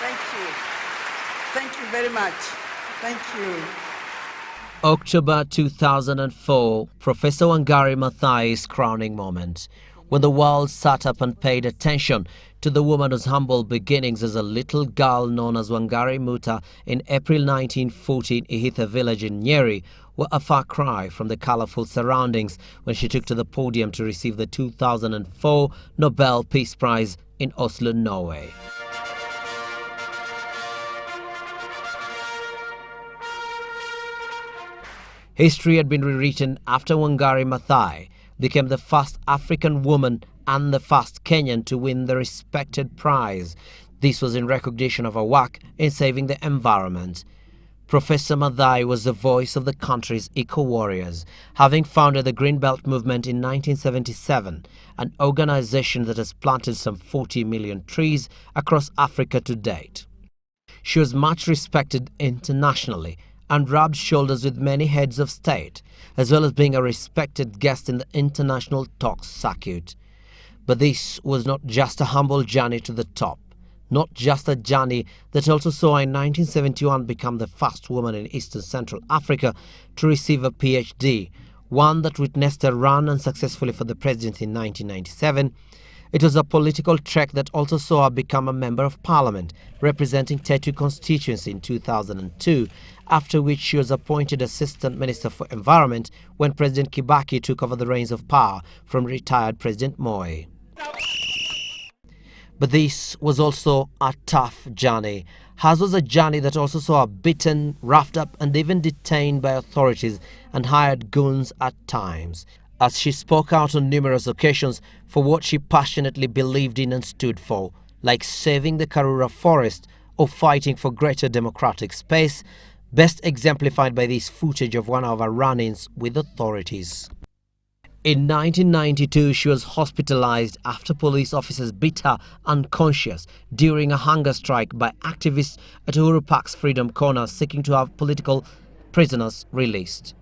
Thank you. Thank you very much. Thank you. October 2004, Professor Wangari Maathai's crowning moment, when the world sat up and paid attention to the woman whose humble beginnings as a little girl known as Wangari Muta in April 1914 Ihitha village in Nyeri were a far cry from the colorful surroundings when she took to the podium to receive the 2004 Nobel Peace Prize in Oslo, Norway. History had been rewritten after Wangari Maathai became the first African woman and the first Kenyan to win the respected prize. This was in recognition of her work in saving the environment. Professor Maathai was the voice of the country's eco-warriors, having founded the Green Belt movement in 1977, an organization that has planted some 40 million trees across Africa to date. She was much respected internationally and rubbed shoulders with many heads of state, as well as being a respected guest in the international talks circuit. But this was not just a humble journey to the top, not just a journey that also saw her in 1971 become the first woman in Eastern Central Africa to receive a PhD, one that witnessed her run unsuccessfully for the presidency in 1997. It was a political trek that also saw her become a member of parliament, representing Tetu constituency in 2002, after which she was appointed Assistant Minister for Environment when President Kibaki took over the reins of power from retired President Moi. But this was also a tough journey. Hers was a journey that also saw her beaten, roughed up and even detained by authorities and hired goons at times, as she spoke out on numerous occasions for what she passionately believed in and stood for, like saving the Karura forest or fighting for greater democratic space, best exemplified by this footage of one of her run-ins with authorities. In 1992, she was hospitalized after police officers beat her unconscious during a hunger strike by activists at Uhuru Park's Freedom Corner seeking to have political prisoners released.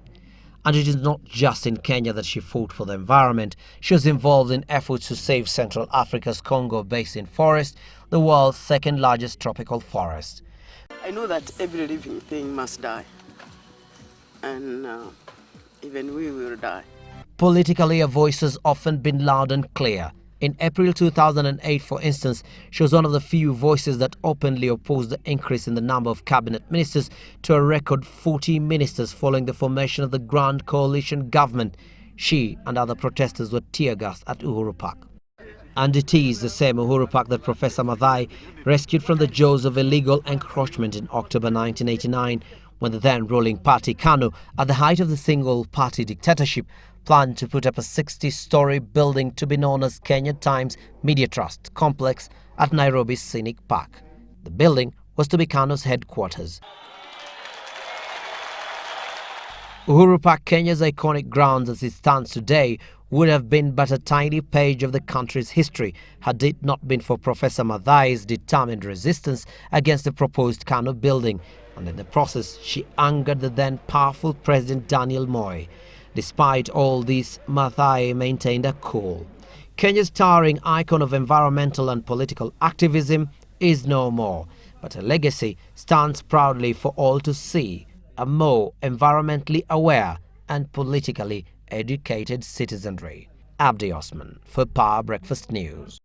And it is not just in Kenya that she fought for the environment. She was involved in efforts to save Central Africa's Congo Basin forest, the world's second largest tropical forest. I know that every living thing must die, and even we will die. Politically, her voice has often been loud and clear. In April 2008, for instance, she was one of the few voices that openly opposed the increase in the number of cabinet ministers to a record 40 ministers following the formation of the Grand Coalition government. She and other protesters were tear-gassed at Uhuru Park. And it is the same Uhuru Park that Professor Maathai rescued from the jaws of illegal encroachment in October 1989, when the then ruling party KANU, at the height of the single-party dictatorship, planned to put up a 60-story building to be known as Kenya Times Media Trust Complex at Nairobi's Scenic Park. The building was to be KANU's headquarters. Uhuru Park, Kenya's iconic grounds as it stands today, would have been but a tiny page of the country's history had it not been for Professor Maathai's determined resistance against the proposed KANU building, and in the process she angered the then powerful President Daniel Moi. Despite all this, Maathai maintained a cool. Kenya's towering icon of environmental and political activism is no more, but her legacy stands proudly for all to see, a more environmentally aware and politically educated citizenry. Abdi Osman for Power Breakfast News.